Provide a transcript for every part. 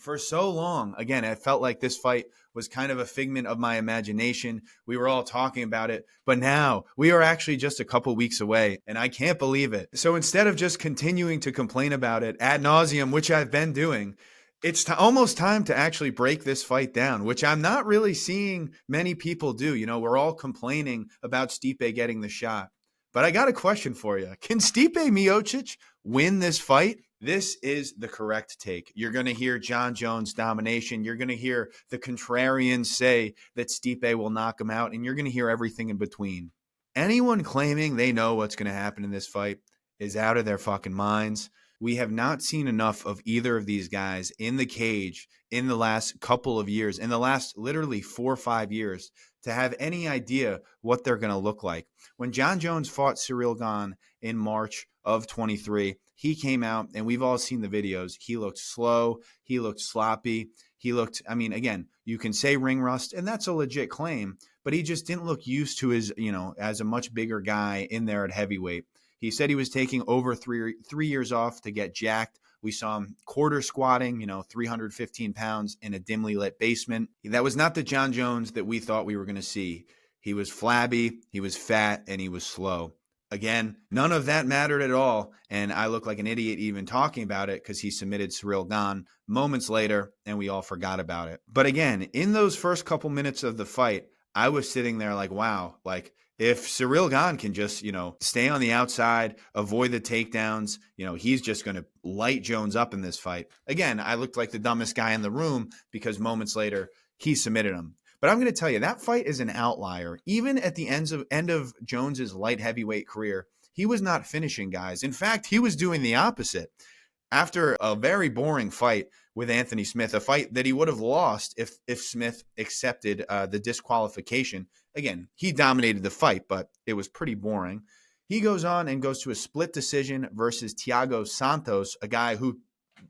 For so long, again, I felt like this fight was kind of a figment of my imagination. We were all talking about it, but now we are actually just a couple weeks away, and I can't believe it. So instead of just continuing to complain about it ad nauseum, which I've been doing, it's almost time to actually break this fight down, which I'm not really seeing many people do. You know, we're all complaining about Stipe getting the shot. But I got a question for you. Can Stipe Miocic win this fight? This is the correct take. You're going to hear Jon Jones domination. You're going to hear the contrarians say that Stipe will knock him out, and you're going to hear everything in between. Anyone claiming they know what's going to happen in this fight is out of their fucking minds. We have not seen enough of either of these guys in the cage in the last couple of years, in the last literally 4 or 5 years, to have any idea what they're going to look like. When Jon Jones fought Ciryl Gane in March of 23, he came out, and we've all seen the videos. He looked slow. He looked sloppy. He looked, I mean, again, you can say ring rust, and that's a legit claim, but he just didn't look used to his, as a much bigger guy in there at heavyweight. He said he was taking over three years off to get jacked. We saw him quarter squatting, 315 pounds in a dimly lit basement. That was not the Jon Jones that we thought we were going to see. He was flabby, he was fat, and he was slow. Again, none of that mattered at all, and I look like an idiot even talking about it because he submitted Ciryl Gane moments later, and we all forgot about it. But again, in those first couple minutes of the fight, I was sitting there like, wow, like if Ciryl Gane can just, stay on the outside, avoid the takedowns, he's just going to light Jones up in this fight. Again, I looked like the dumbest guy in the room because moments later, he submitted him. But I'm going to tell you, that fight is an outlier. Even at the end of Jones's light heavyweight career, he was not finishing guys. In fact, he was doing the opposite. After a very boring fight with Anthony Smith, a fight that he would have lost if Smith accepted the disqualification. Again, he dominated the fight, but it was pretty boring. He goes on and goes to a split decision versus Thiago Santos, a guy who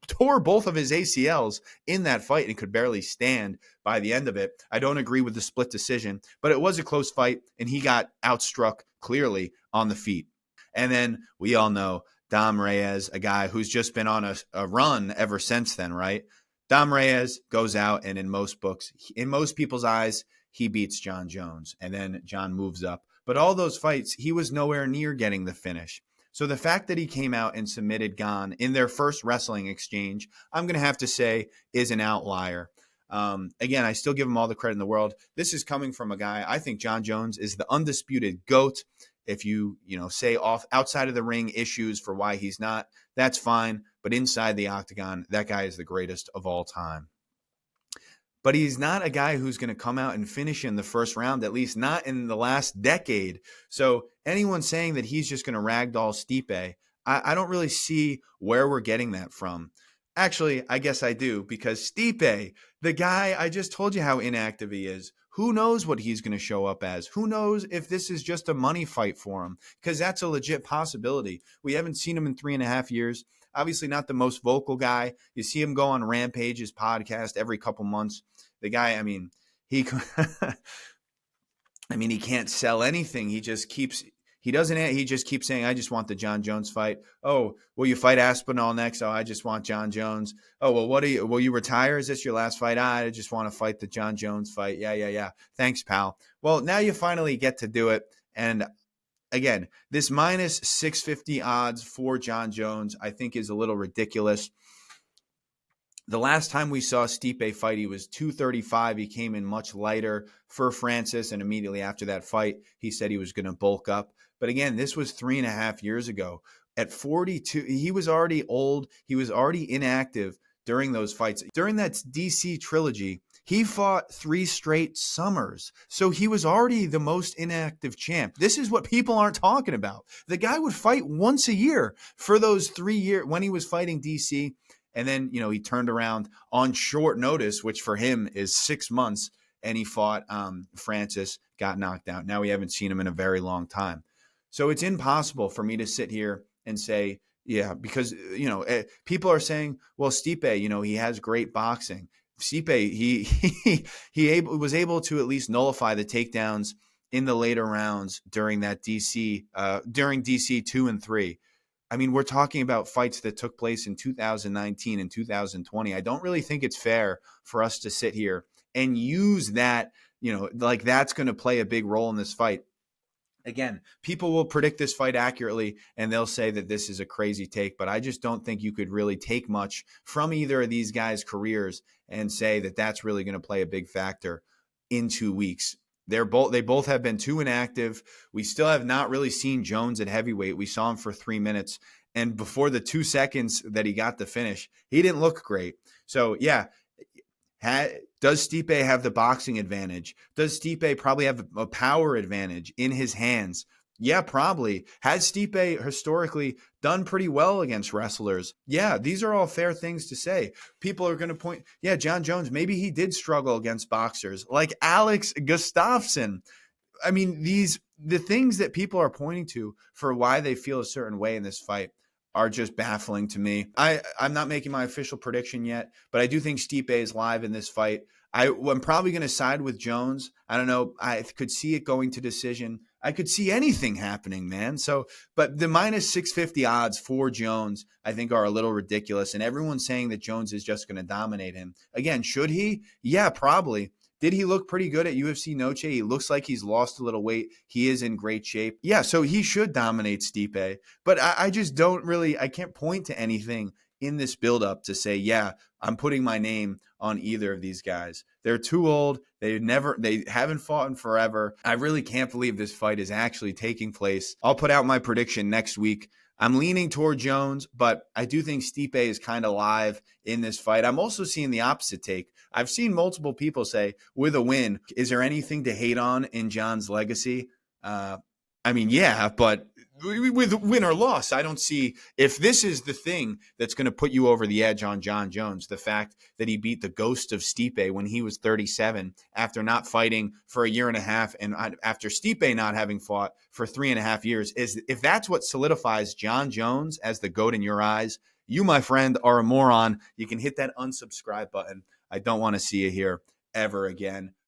tore both of his ACLs in that fight and could barely stand by the end of it. I don't agree with the split decision, but it was a close fight, and he got outstruck clearly on the feet. And then we all know Dom Reyes, a guy who's just been on a run ever since then, right? Dom Reyes goes out, and in most books, in most people's eyes, he beats Jon Jones, and then Jon moves up. But all those fights, he was nowhere near getting the finish. So the fact that he came out and submitted Gane in their first wrestling exchange, I'm going to have to say is an outlier. Again, I still give him all the credit in the world. This is coming from a guy, I think Jon Jones is the undisputed GOAT. If you say outside of the ring issues for why he's not, that's fine. But inside the octagon, that guy is the greatest of all time. But he's not a guy who's going to come out and finish in the first round, at least not in the last decade. So anyone saying that he's just going to ragdoll Stipe, I don't really see where we're getting that from. Actually, I guess I do, because Stipe, the guy, I just told you how inactive he is. Who knows what he's going to show up as? Who knows if this is just a money fight for him? Because that's a legit possibility. We haven't seen him in 3.5 years. Obviously not the most vocal guy. You see him go on Rampage's podcast every couple months. The guy, he can't sell anything. He just keeps saying, I just want the Jon Jones fight. Oh, will you fight Aspinall next? Oh, I just want Jon Jones. Oh, well, will you retire? Is this your last fight? I just want to fight the Jon Jones fight. Yeah. Thanks, pal. Well, now you finally get to do it. And again, this minus 650 odds for Jon Jones, I think is a little ridiculous. The last time we saw Stipe fight, he was 235. He came in much lighter for Francis, and immediately after that fight, he said he was going to bulk up. But again, this was 3.5 years ago. At 42, he was already old. He was already inactive during those fights. During that DC trilogy, he fought 3 straight summers. So he was already the most inactive champ. This is what people aren't talking about. The guy would fight once a year for those 3 years when he was fighting DC. And then, he turned around on short notice, which for him is 6 months, and he fought Francis, got knocked out. Now we haven't seen him in a very long time. So it's impossible for me to sit here and say, yeah, because, people are saying, well, Stipe, he has great boxing. Stipe, he was able to at least nullify the takedowns in the later rounds during that during DC 2 and 3. I mean, we're talking about fights that took place in 2019 and 2020. I don't really think it's fair for us to sit here and use that, like that's going to play a big role in this fight. Again, people will predict this fight accurately and they'll say that this is a crazy take, but I just don't think you could really take much from either of these guys' careers and say that that's really going to play a big factor in 2 weeks. They both have been too inactive. We still have not really seen Jones at heavyweight. We saw him for 3 minutes, and before the 2 seconds that he got the finish, he didn't look great. So yeah, does Stipe have the boxing advantage? Does Stipe probably have a power advantage in his hands? Yeah, probably. Has Stipe historically done pretty well against wrestlers? Yeah, these are all fair things to say. People are going to point, yeah, Jon Jones, maybe he did struggle against boxers like Alex Gustafsson. I mean, the things that people are pointing to for why they feel a certain way in this fight are just baffling to me. I'm not making my official prediction yet, but I do think Stipe is live in this fight. I'm probably going to side with Jones. I don't know. I could see it going to decision. I could see anything happening, man. So, but the minus 650 odds for Jones, I think, are a little ridiculous. And everyone's saying that Jones is just going to dominate him. Again, should he? Yeah, probably. Did he look pretty good at UFC Noche? He looks like he's lost a little weight. He is in great shape. Yeah, so he should dominate Stipe. But I just don't really, I can't point to anything in this buildup to say, yeah, I'm putting my name on either of these guys. They're too old. They haven't fought in forever. I really can't believe this fight is actually taking place. I'll put out my prediction next week. I'm leaning toward Jones, but I do think Stipe is kind of live in this fight. I'm also seeing the opposite take. I've seen multiple people say, with a win, is there anything to hate on in Jon's legacy? I mean, yeah, but with win or loss, I don't see, if this is the thing that's going to put you over the edge on Jon Jones, the fact that he beat the ghost of Stipe when he was 37 after not fighting for a year and a half, and after Stipe not having fought for 3.5 years, is if that's what solidifies Jon Jones as the GOAT in your eyes, you, my friend, are a moron. You can hit that unsubscribe button. I don't want to see you here ever again.